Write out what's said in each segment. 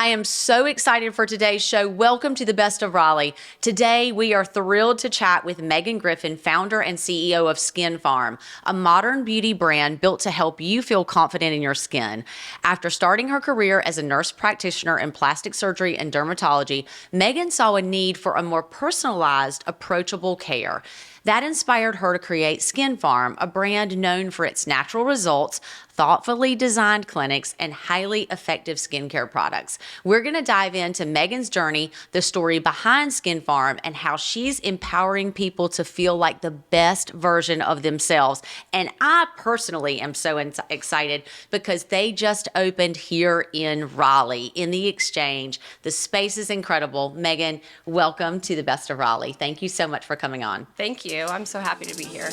I am so excited for today's show. Welcome to the Best of Raleigh. Today, we are thrilled to chat with Maegan Griffin, founder and CEO of Skin Pharm, a modern beauty brand built to help you feel confident in your skin. After starting her career as a nurse practitioner in plastic surgery and dermatology, Maegan saw a need for a more personalized, approachable care. That inspired her to create Skin Pharm, a brand known for its natural results, thoughtfully designed clinics, and highly effective skincare products. We're going to dive into Maegan's journey, the story behind Skin Pharm, and how she's empowering people to feel like the best version of themselves. And I personally am so excited because they just opened here in Raleigh in the Exchange. The space is incredible. Maegan, welcome to the Best of Raleigh. Thank you so much for coming on. Thank you. I'm so happy to be here.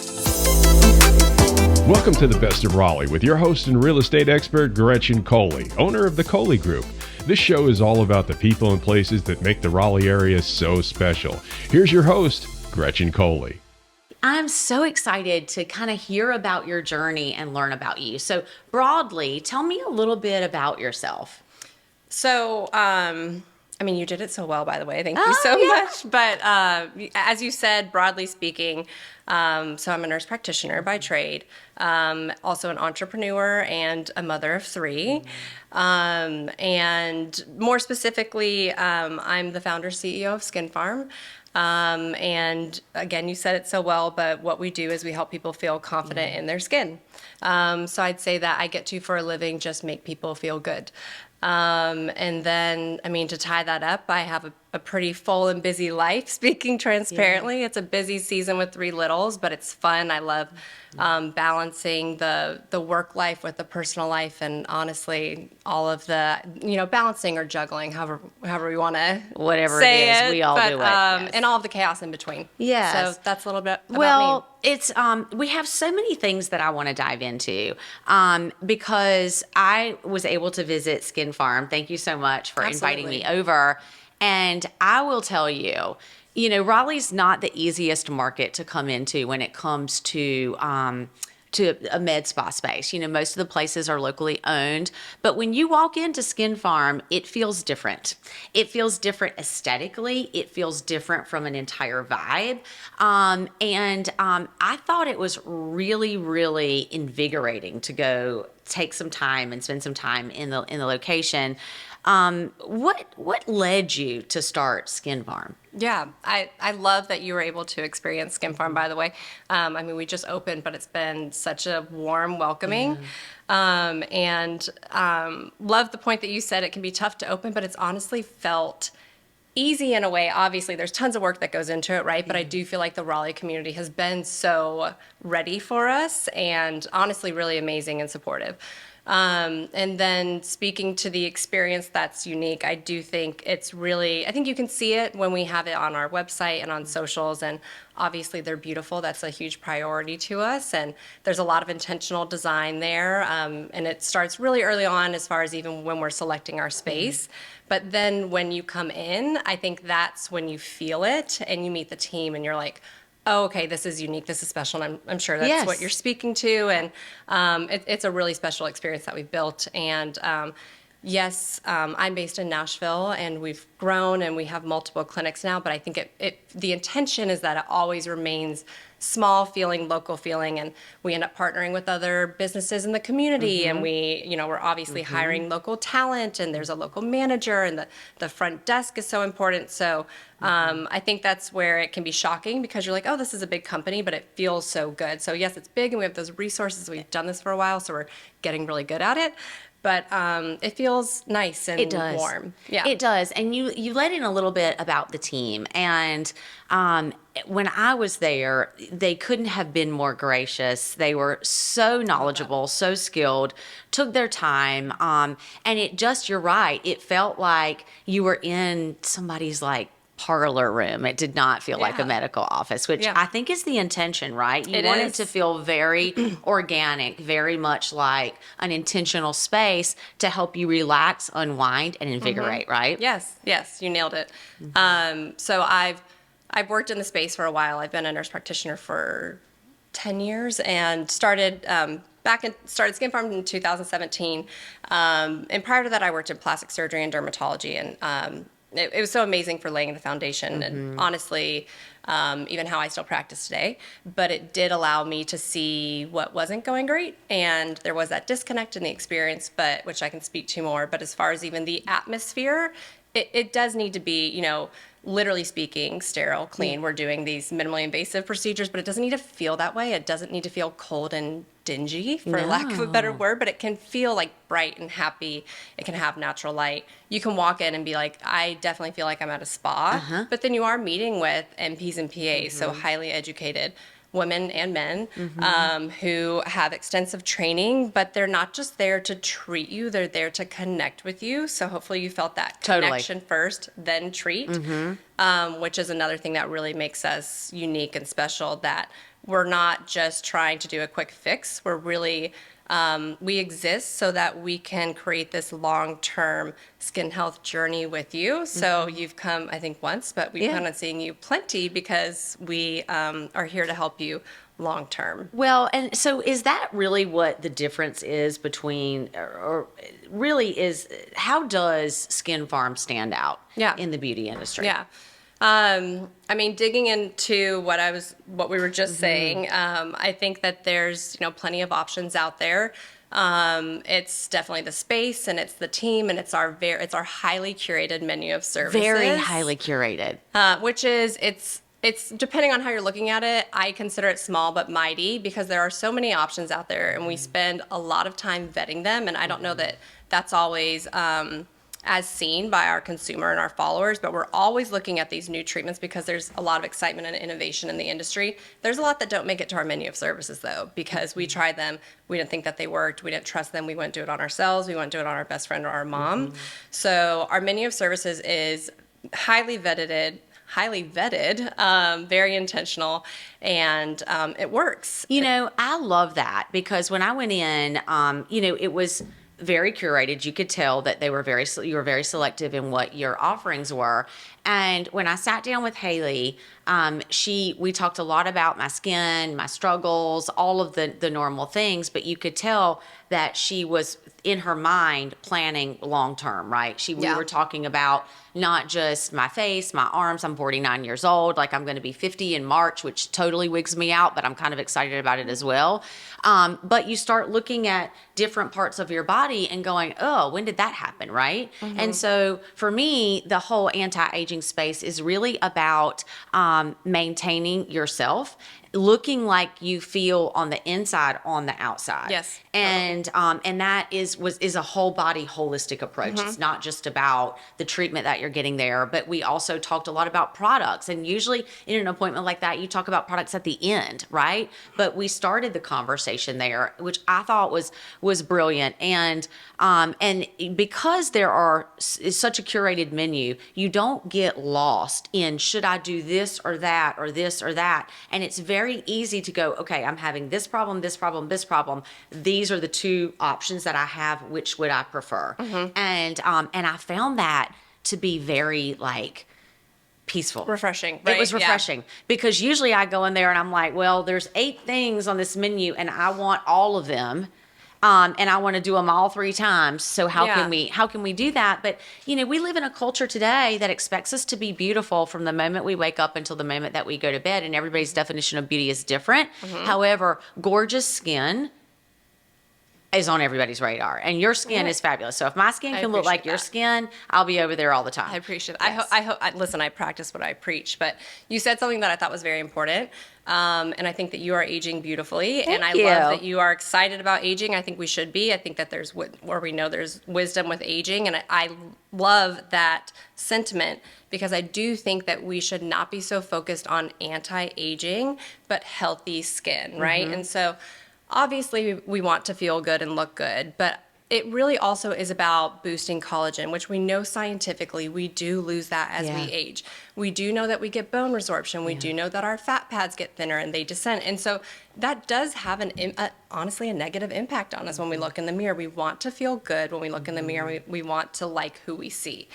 Welcome to the Best of Raleigh with your host and real estate expert, Gretchen Coley, owner of the Coley Group. This show is all about the people and places that make the Raleigh area so special. Here's your host, Gretchen Coley. I'm so excited to kind of hear about your journey and learn about you. So broadly, tell me a little bit about yourself. So, you did it so well, by the way. Thank you so much. But as you said, broadly speaking, so I'm a nurse practitioner by trade, also an entrepreneur and a mother of three. And more specifically, I'm the founder CEO of Skin Pharm. And again, you said it so well, but what we do is we help people feel confident in their skin. So I'd say that I get to, for a living, just make people feel good. And then, to tie that up, I have a pretty full and busy life, speaking transparently. Yeah. It's a busy season with three littles, but it's fun. I love balancing the work life with the personal life, and honestly, all of the, balancing or juggling, however we want to whatever say it is, we all do it. Yes. And all of the chaos in between. Yes. So that's a little bit about me. It's we have so many things that I want to dive into because I was able to visit Skin Pharm. Thank you so much for inviting me over. And I will tell you, Raleigh's not the easiest market to come into when it comes to a med spa space. Most of the places are locally owned, but when you walk into Skin Pharm, it feels different. It feels different aesthetically. It feels different from an entire vibe. I thought it was really, really invigorating to go take some time and spend some time in the location. What led you to start Skin Pharm? Yeah, I love that you were able to experience Skin Pharm, by the way. We just opened, but it's been such a warm welcoming. And love the point that you said it can be tough to open, but it's honestly felt easy in a way. Obviously, there's tons of work that goes into it, right? But I do feel like the Raleigh community has been so ready for us and honestly really amazing and supportive. And then speaking to the experience that's unique, I do think I think you can see it when we have it on our website and on socials, and obviously they're beautiful. That's a huge priority to us, and there's a lot of intentional design there, and it starts really early on as far as even when we're selecting our space. But then when you come in, I think that's when you feel it and you meet the team and you're like, oh, okay, this is unique, this is special, and I'm sure that's what you're speaking to, and it's a really special experience that we've built. And yes, I'm based in Nashville, and we've grown, and we have multiple clinics now, but I think the intention is that it always remains small feeling, local feeling, and we end up partnering with other businesses in the community, and we're obviously hiring local talent, and there's a local manager, and the front desk is so important. So I think that's where it can be shocking because you're like, oh, this is a big company, but it feels so good. So yes, it's big, and we have those resources. We've done this for a while, so we're getting really good at it. But it feels nice and warm. Yeah, it does. And you let in a little bit about the team. And when I was there, they couldn't have been more gracious. They were so knowledgeable, so skilled, took their time. And you're right. It felt like you were in somebody's parlor room. It did not feel like a medical office, which I think is the intention, right? You want it to feel very organic, very much like an intentional space to help you relax, unwind, and invigorate, right? Yes, you nailed it. So I've worked in the space for a while. I've been a nurse practitioner for 10 years and started started Skin Pharm in 2017. And prior to that, I worked in plastic surgery and dermatology. And it was so amazing for laying the foundation and honestly, even how I still practice today. But it did allow me to see what wasn't going great. And there was that disconnect in the experience, but which I can speak to more. But as far as even the atmosphere, it does need to be, literally speaking, sterile, clean. We're doing these minimally invasive procedures, but it doesn't need to feel that way. It doesn't need to feel cold and dingy, for lack of a better word, but it can feel like bright and happy. It can have natural light. You can walk in and be like, I definitely feel like I'm at a spa, but then you are meeting with NPs and PAs, so highly educated women and men who have extensive training, but they're not just there to treat you, they're there to connect with you. So hopefully you felt that connection first, then treat, which is another thing that really makes us unique and special, that we're not just trying to do a quick fix. We're really, we exist so that we can create this long-term skin health journey with you. So you've come, I think, once, but we plan on seeing you plenty because we are here to help you long-term. Well, and so is that really what the difference is between, or really is, how does Skin Pharm stand out in the beauty industry? Yeah. I mean, digging into what we were just saying, I think that there's, plenty of options out there. It's definitely the space and it's the team and it's our highly curated menu of services. Very highly curated. Which is, it's depending on how you're looking at it, I consider it small but mighty because there are so many options out there and we spend a lot of time vetting them. And I don't know that that's always, as seen by our consumer and our followers, but we're always looking at these new treatments because there's a lot of excitement and innovation in the industry. There's a lot that don't make it to our menu of services though, because we tried them, we didn't think that they worked, we didn't trust them, we wouldn't do it on ourselves, we wouldn't do it on our best friend or our mom. So our menu of services is highly vetted, very intentional, and it works. I love that because when I went in, it was very curated. You could tell that you were very selective in what your offerings were. And when I sat down with Haley, we talked a lot about my skin, my struggles, all of the normal things, but you could tell that she was in her mind planning long term, right? We were talking about not just my face, my arms. I'm 49 years old. Like I'm going to be 50 in March, which totally wigs me out, but I'm kind of excited about it as well. But you start looking at different parts of your body and going, oh, when did that happen, right? And so for me, the whole anti-aging space is really about maintaining yourself, looking like you feel on the inside, on the outside. Yes. And that is a whole body holistic approach. It's not just about the treatment that you're getting there, but we also talked a lot about products. And usually in an appointment like that, you talk about products at the end, right? But we started the conversation there, which I thought was brilliant. And because there is such a curated menu, you don't get lost in should I do this or that or this or that. And it's very easy to go, okay, I'm having this problem, this problem, this problem. These are the two options that I have. Which would I prefer? And I found that to be very peaceful. Refreshing. Right? It was refreshing because usually I go in there and I'm like, well, there's 8 things on this menu and I want all of them. And I want to do them all 3 times. So how can we do that? But, we live in a culture today that expects us to be beautiful from the moment we wake up until the moment that we go to bed. And everybody's definition of beauty is different. However, gorgeous skin is on everybody's radar, and your skin is fabulous. So if my skin can look like your skin, I'll be over there all the time. I appreciate it. Yes. Listen, I practice what I preach, but you said something that I thought was very important. And I think that you are aging beautifully. Thank I you. love that you are excited about aging. I think we should be. I think that there's wisdom with aging. And I love that sentiment because I do think that we should not be so focused on anti-aging, but healthy skin, right? And so obviously we want to feel good and look good, but it really also is about boosting collagen, which we know scientifically we do lose that as we age. We do know that we get bone resorption. We do know that our fat pads get thinner and they descend. And so that does have honestly a negative impact on us when we look in the mirror. We want to feel good when we look in the mirror. We want to like who we see.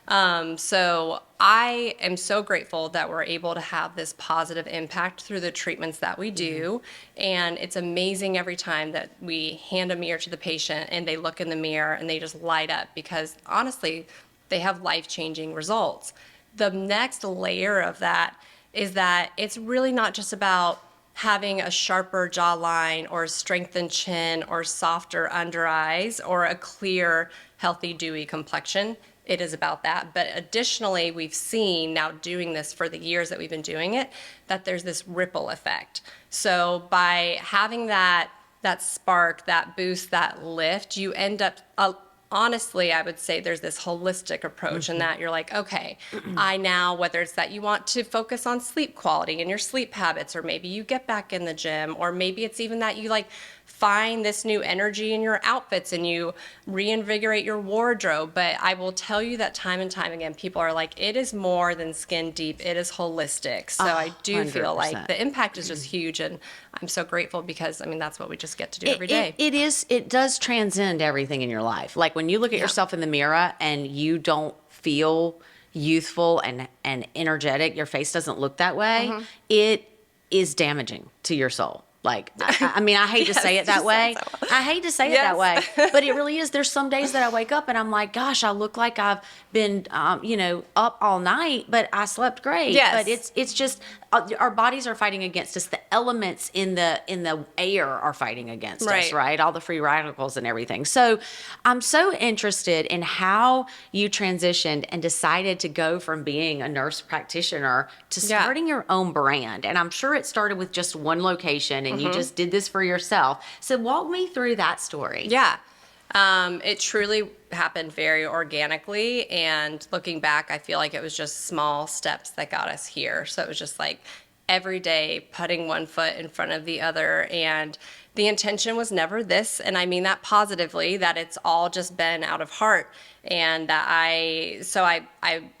So I am so grateful that we're able to have this positive impact through the treatments that we do. And it's amazing every time that we hand a mirror to the patient and they look in the mirror and they just light up, because honestly, they have life-changing results. The next layer of that is that it's really not just about having a sharper jawline or a strengthened chin or softer under eyes or a clear, healthy, dewy complexion. It is about that. But additionally, we've seen now doing this for the years that we've been doing it, that there's this ripple effect. So by having that spark, that boost, that lift, you end up, honestly, I would say there's this holistic approach in that you're like, okay, I now, whether it's that you want to focus on sleep quality and your sleep habits, or maybe you get back in the gym, or maybe it's even that you like find this new energy in your outfits and you reinvigorate your wardrobe. But I will tell you that time and time again, people are like, it is more than skin deep, it is holistic. So I do feel like the impact is just huge, and I'm so grateful because, I mean, that's what we just get to do every day. It does transcend everything in your life. Like when you look at yourself in the mirror and you don't feel youthful and energetic, your face doesn't look that way, it is damaging to your soul. Like, I mean, I hate to say it that way. I hate to say it that way, but it really is. There's some days that I wake up and I'm like, gosh, I look like I've been, up all night, but I slept great. Yes. But it's just, our bodies are fighting against us. The elements in the air are fighting against us, right? All the free radicals and everything. So I'm so interested in how you transitioned and decided to go from being a nurse practitioner to starting your own brand. And I'm sure it started with just one location and you just did this for yourself. So walk me through that story. Yeah. It truly happened very organically, and looking back, I feel like it was just small steps that got us here. So it was just like every day putting one foot in front of the other, and the intention was never this, and I mean that positively, that it's all just been out of heart. And that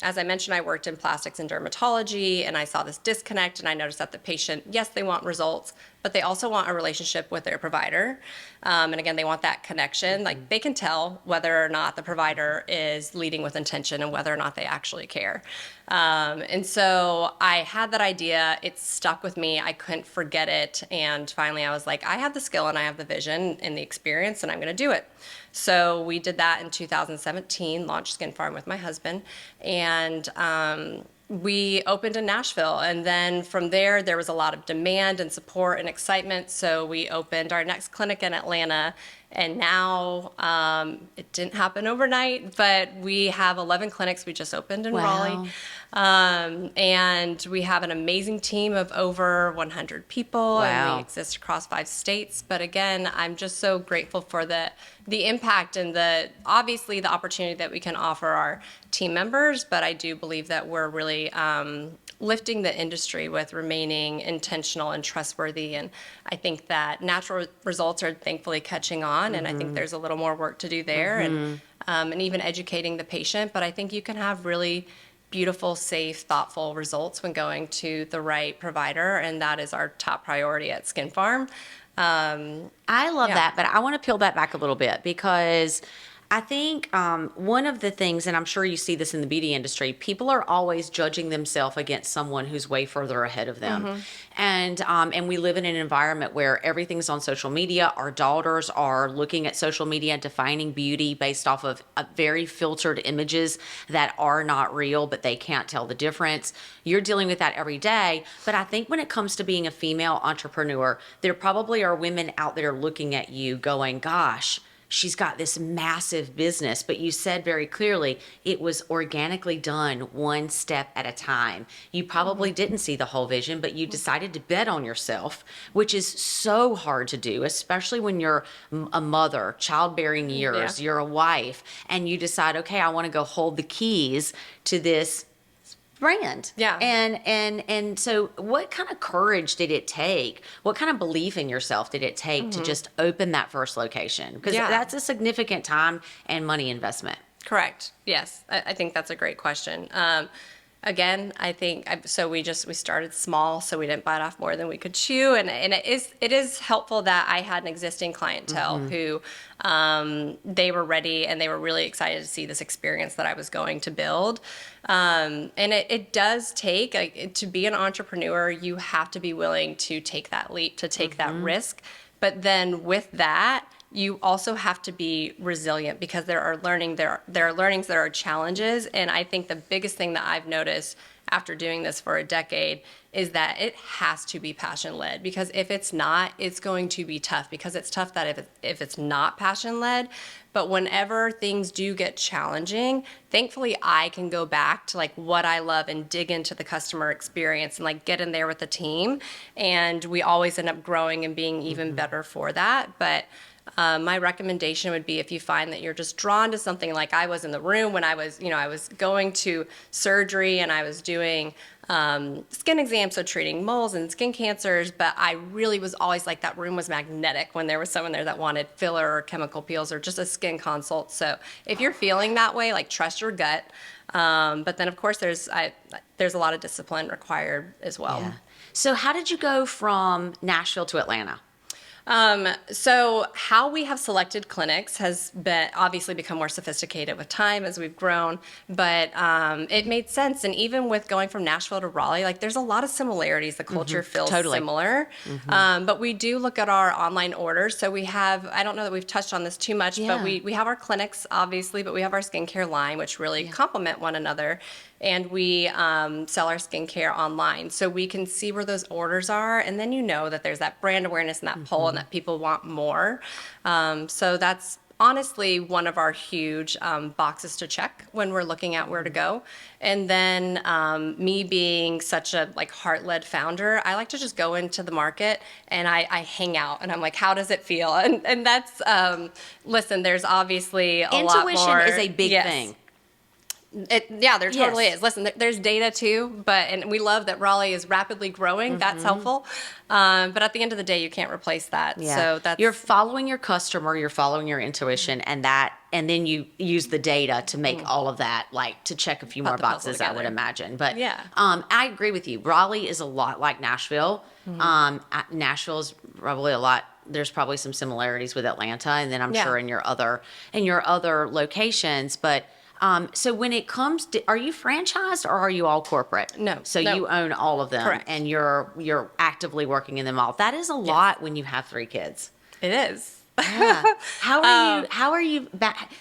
as I mentioned, I worked in plastics and dermatology, and I saw this disconnect, and I noticed that the patient, yes, they want results, but they also want a relationship with their provider. And again, they want that connection. Like, they can tell whether or not the provider is leading with intention and whether or not they actually care. And so I had that idea. It stuck with me. I couldn't forget it. And finally, I was like, I have the skill and I have the vision and the experience, and I'm going to do it. So we did that in 2017, launched Skin Pharm with my husband, and we opened in Nashville. And then from there was a lot of demand and support and excitement. So we opened our next clinic in Atlanta. And now it didn't happen overnight, but we have 11 clinics. We just opened in Raleigh. And we have an amazing team of over 100 people. And we exist across 5 states. But again, I'm just so grateful for the impact and obviously the opportunity that we can offer our team members. But I do believe that we're really lifting the industry with remaining intentional and trustworthy. And I think that natural results are thankfully catching on. And I think there's a little more work to do there, and even educating the patient. But I think you can have really beautiful, safe, thoughtful results when going to the right provider. And that is our top priority at Skin Pharm. I love that, but I want to peel that back a little bit, because I think one of the things, and I'm sure you see this in the beauty industry, people are always judging themselves against someone who's way further ahead of them. And we live in an environment where everything's on social media. Our daughters are looking at social media and defining beauty based off of very filtered images that are not real, but they can't tell the difference. You're dealing with that every day. But I think when it comes to being a female entrepreneur, there probably are women out there looking at you going, gosh, she's got this massive business. But you said very clearly it was organically done one step at a time. You probably didn't see the whole vision, but you decided to bet on yourself, which is so hard to do, especially when you're a mother, childbearing years, you're a wife, and you decide, okay, I want to go hold the keys to this brand. And so what kind of courage did it take? What kind of belief in yourself did it take to just open that first location? Because that's a significant time and money investment. Correct. Yes. I think that's a great question. again, I think so. We started small, so we didn't bite off more than we could chew, and it is helpful that I had an existing clientele who they were ready and they were really excited to see this experience that I was going to build. And it does take to be an entrepreneur, you have to be willing to take that leap, to take that risk. But then with that, you also have to be resilient because there are learnings, there are challenges. And I think the biggest thing that I've noticed after doing this for a decade is that it has to be passion led, because if it's not, it's going to be tough, because it's tough that if it's not passion led. But whenever things do get challenging, thankfully I can go back to like what I love and dig into the customer experience and like get in there with the team. And we always end up growing and being even better for that. But my recommendation would be, if you find that you're just drawn to something, like I was in the room when I was going to surgery and I was doing skin exams, so treating moles and skin cancers, but I really was always like, that room was magnetic when there was someone there that wanted filler or chemical peels or just a skin consult. So if you're feeling that way, like, trust your gut. But then of course there's a lot of discipline required as well. Yeah. So how did you go from Nashville to Atlanta? So how we have selected clinics has obviously become more sophisticated with time as we've grown, but it made sense. And even with going from Nashville to Raleigh, like, there's a lot of similarities. The culture feels similar, but we do look at our online orders. So we have, I don't know that we've touched on this too much, but we have our clinics obviously, but we have our skincare line, which really complement one another. And we sell our skincare online. So we can see where those orders are. And then that there's that brand awareness and that pull and that people want more. So that's honestly one of our huge boxes to check when we're looking at where to go. And then me being such a heart-led founder, I like to just go into the market and I hang out and I'm like, how does it feel? And that's, listen, there's obviously a lot more. Intuition is a big thing. There totally is. Listen, there's data too, and we love that Raleigh is rapidly growing. That's helpful. But at the end of the day, you can't replace that. Yeah. So you're following your customer, you're following your intuition, and then you use the data to make all of that, to check a few more boxes, I would imagine. But I agree with you. Raleigh is a lot like Nashville. Nashville's probably there's probably some similarities with Atlanta, and then I'm sure in your other locations, but so when it comes to, are you franchised or are you all corporate? No. So you own all of them. Correct. And you're actively working in them all. That is a lot when you have 3 kids. It is. Yeah. How are you,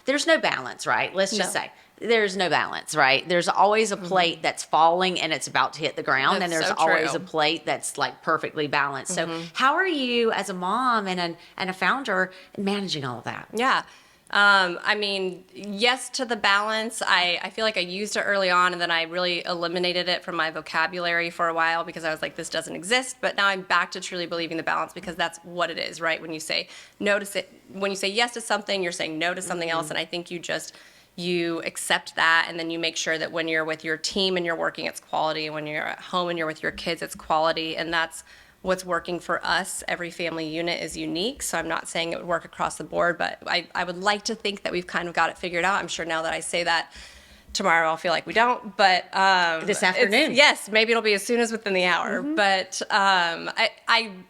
there's no balance, right? Let's just say. There's no balance, right? There's always a plate that's falling and it's about to hit the ground, and there's always a plate that's perfectly balanced. So how are you as a mom and a founder managing all of that? Yeah. I mean, yes to the balance. I feel like I used it early on, and then I really eliminated it from my vocabulary for a while because I was like, this doesn't exist. But now I'm back to truly believing the balance, because that's what it is, right? When you say when you say yes to something, you're saying no to something else. And I think you accept that, and then you make sure that when you're with your team and you're working, it's quality. And when you're at home and you're with your kids, it's quality. And that's what's working for us. Every family unit is unique, so I'm not saying it would work across the board, but I would like to think that we've kind of got it figured out. I'm sure now that I say that, tomorrow I'll feel like we don't, but this afternoon. Yes, maybe it'll be as soon as within the hour. But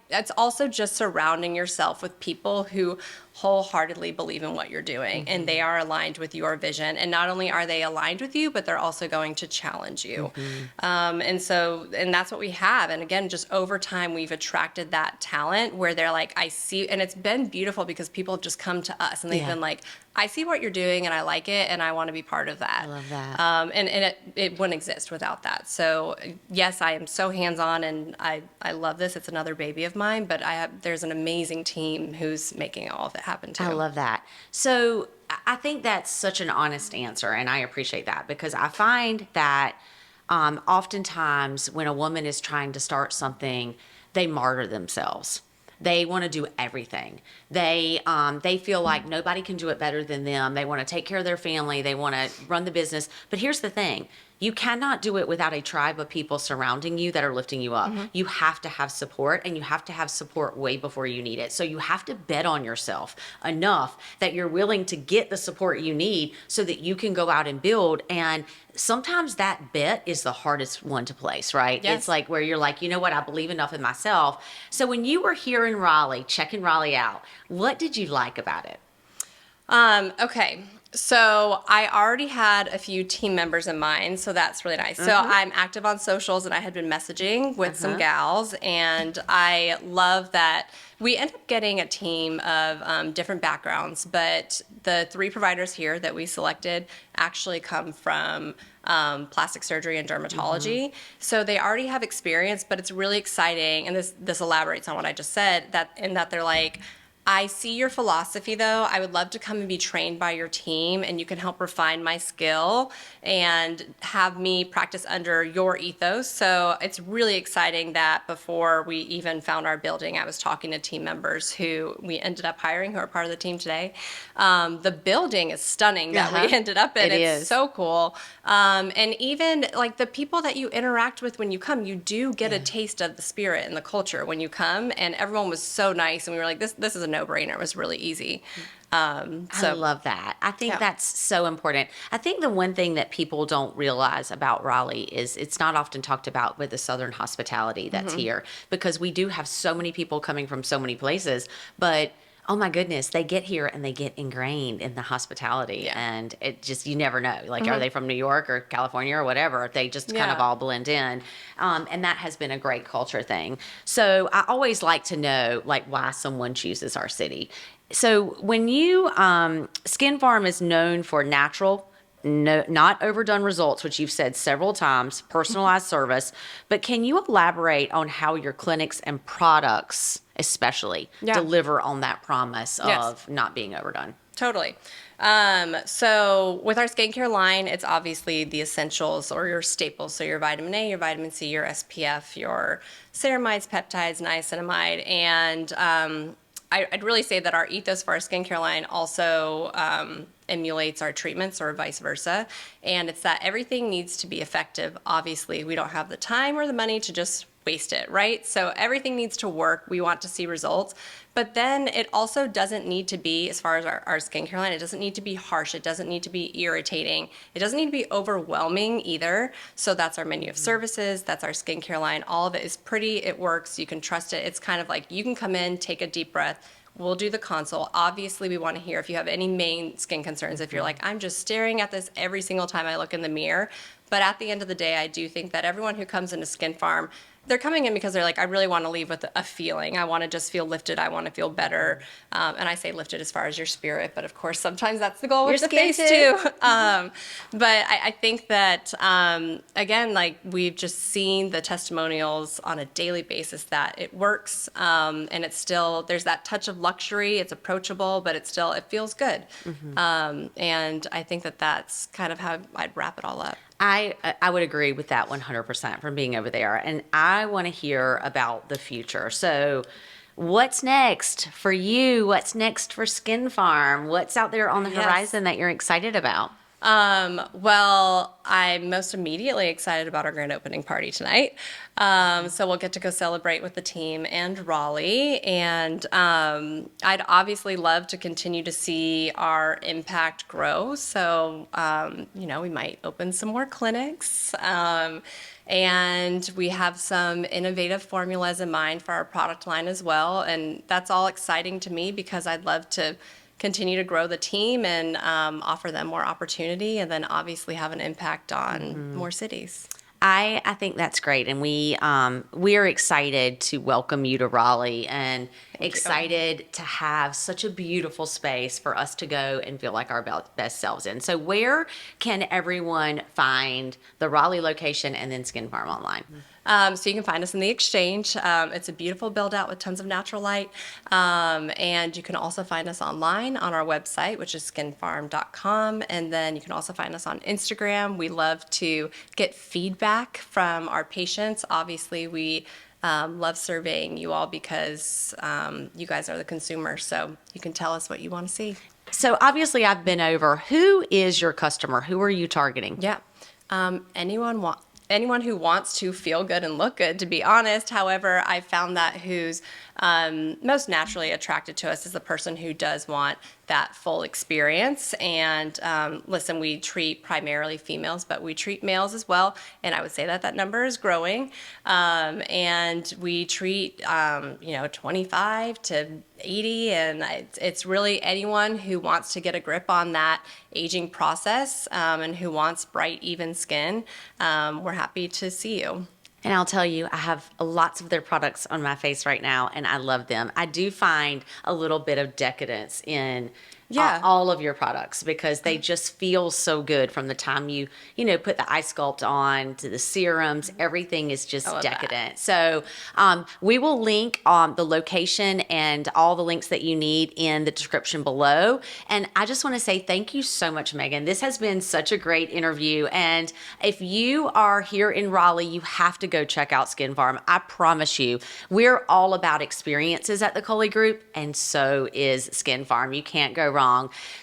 it's also just surrounding yourself with people who wholeheartally believe in what you're doing, and they are aligned with your vision. And not only are they aligned with you, but they're also going to challenge you. And that's what we have. And again, just over time, we've attracted that talent where they're like, I see, and it's been beautiful because people have just come to us and they've been like, I see what you're doing and I like it and I want to be part of that. I love that. And it wouldn't exist without that. So yes, I am so hands-on, and I love this. It's another baby of mine, but there's an amazing team who's making all of it happen too. I love that. So I think that's such an honest answer, and I appreciate that, because I find that oftentimes when a woman is trying to start something, they martyr themselves. They want to do everything. They feel like nobody can do it better than them. They want to take care of their family. They want to run the business. But here's the thing. you cannot do it without a tribe of people surrounding you that are lifting you up. You have to have support, and you have to have support way before you need it. So you have to bet on yourself enough that you're willing to get the support you need so that you can go out and build. And sometimes that bet is the hardest one to place, right? Yes. It's like where you're like, you know what, I believe enough in myself. So when you were here in Raleigh, checking Raleigh out, what did you like about it? Okay. So I already had a few team members in mind, so that's really nice. So I'm active on socials, and I had been messaging with some gals, and I love that we end up getting a team of different backgrounds, but the 3 providers here that we selected actually come from plastic surgery and dermatology. So they already have experience, but it's really exciting, and this elaborates on what I just said, that they're like, I see your philosophy, though. I would love to come and be trained by your team, and you can help refine my skill and have me practice under your ethos. So it's really exciting that before we even found our building, I was talking to team members who we ended up hiring, who are part of the team today. The building is stunning that we ended up in. It's so cool. And even like the people that you interact with when you come, you do get a taste of the spirit and the culture when you come. And everyone was so nice, and we were like, this is a no-brainer. It was really easy. I love that. I think that's so important. I think the one thing that people don't realize about Raleigh is it's not often talked about with the Southern hospitality that's here, because we do have so many people coming from so many places, but oh my goodness, they get here and they get ingrained in the hospitality, and it just, you never know. Like, are they from New York or California or whatever? They just kind of all blend in. And that has been a great culture thing. So I always like to know, like, why someone chooses our city. So when you, Skin Pharm is known for natural, not overdone results, which you've said several times, personalized service, but can you elaborate on how your clinics and products especially deliver on that promise of not being overdone? Totally. So with our skincare line, it's obviously the essentials or your staples. So your vitamin A, your vitamin C, your SPF, your ceramides, peptides, niacinamide. And I'd really say that our ethos for our skincare line also emulates our treatments, or vice versa. And it's that everything needs to be effective. Obviously, we don't have the time or the money to just waste it, right? So everything needs to work. We want to see results. But then it also doesn't need to be, as far as our skincare line, it doesn't need to be harsh. It doesn't need to be irritating. It doesn't need to be overwhelming either. So that's our menu of services. That's our skincare line. All of it is pretty. It works. You can trust it. It's kind of like you can come in, take a deep breath. We'll do the consult. Obviously, we want to hear if you have any main skin concerns. If you're like, I'm just staring at this every single time I look in the mirror. But at the end of the day, I do think that everyone who comes into Skin Pharm, they're coming in because they're like, I really want to leave with a feeling. I want to just feel lifted. I want to feel better. And I say lifted as far as your spirit, but of course, sometimes that's the goal with the face too. But I think that, again, like we've just seen the testimonials on a daily basis that it works. And it's still, there's that touch of luxury. It's approachable, but it feels good. And I think that that's kind of how I'd wrap it all up. I would agree with that 100% from being over there. And I want to hear about the future. So what's next for you? What's next for Skin Pharm? What's out there on the horizon that you're excited about? Well, I'm most immediately excited about our grand opening party tonight. So we'll get to go celebrate with the team and Raleigh. And I'd obviously love to continue to see our impact grow. So, we might open some more clinics. And we have some innovative formulas in mind for our product line as well. And that's all exciting to me because I'd love to continue to grow the team and offer them more opportunity, and then obviously have an impact on more cities. I think that's great, and we are excited to welcome you to Raleigh, and excited to have such a beautiful space for us to go and feel like our best selves in. So where can everyone find the Raleigh location and then Skin Pharm online? So you can find us in the Exchange. It's a beautiful build out with tons of natural light. And you can also find us online on our website, which is skinpharm.com. And then you can also find us on Instagram. We love to get feedback from our patients. Obviously, we love surveying you all because you guys are the consumer. So you can tell us what you want to see. So obviously I've been over. Who is your customer? Who are you targeting? Yeah. Anyone who wants to feel good and look good, to be honest. However, I found that who's most naturally attracted to us is the person who does want that full experience. And listen, we treat primarily females, but we treat males as well. And I would say that that number is growing. And we treat, 25 to 80. And it's really anyone who wants to get a grip on that aging process and who wants bright, even skin. We're happy to see you. And I'll tell you, I have lots of their products on my face right now, and I love them. I do find a little bit of decadence in all of your products because they just feel so good from the time you put the eye sculpt on to the serums. Everything is just decadent. So we will link the location and all the links that you need in the description below. And I just want to say thank you so much, Maegan. This has been such a great interview. And if you are here in Raleigh, you have to go check out Skin Pharm. I promise you, we're all about experiences at the Coley Group, and so is Skin Pharm. You can't go wrong.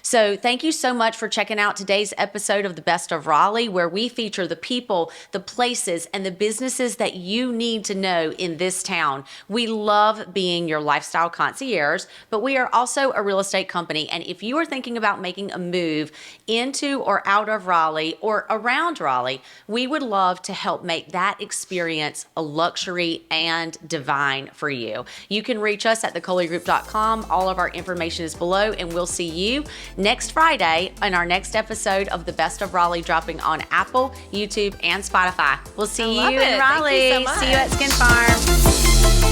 So thank you so much for checking out today's episode of The Best of Raleigh, where we feature the people, the places, and the businesses that you need to know in this town. We love being your lifestyle concierge, but we are also a real estate company. And if you are thinking about making a move into or out of Raleigh or around Raleigh, we would love to help make that experience a luxury and divine for you. You can reach us at thecoleygroup.com. All of our information is below, and we'll see you next Friday in our next episode of The Best of Raleigh, dropping on Apple, YouTube, and Spotify. We'll see you in Raleigh. Thank you so much. See you at Skin Pharm.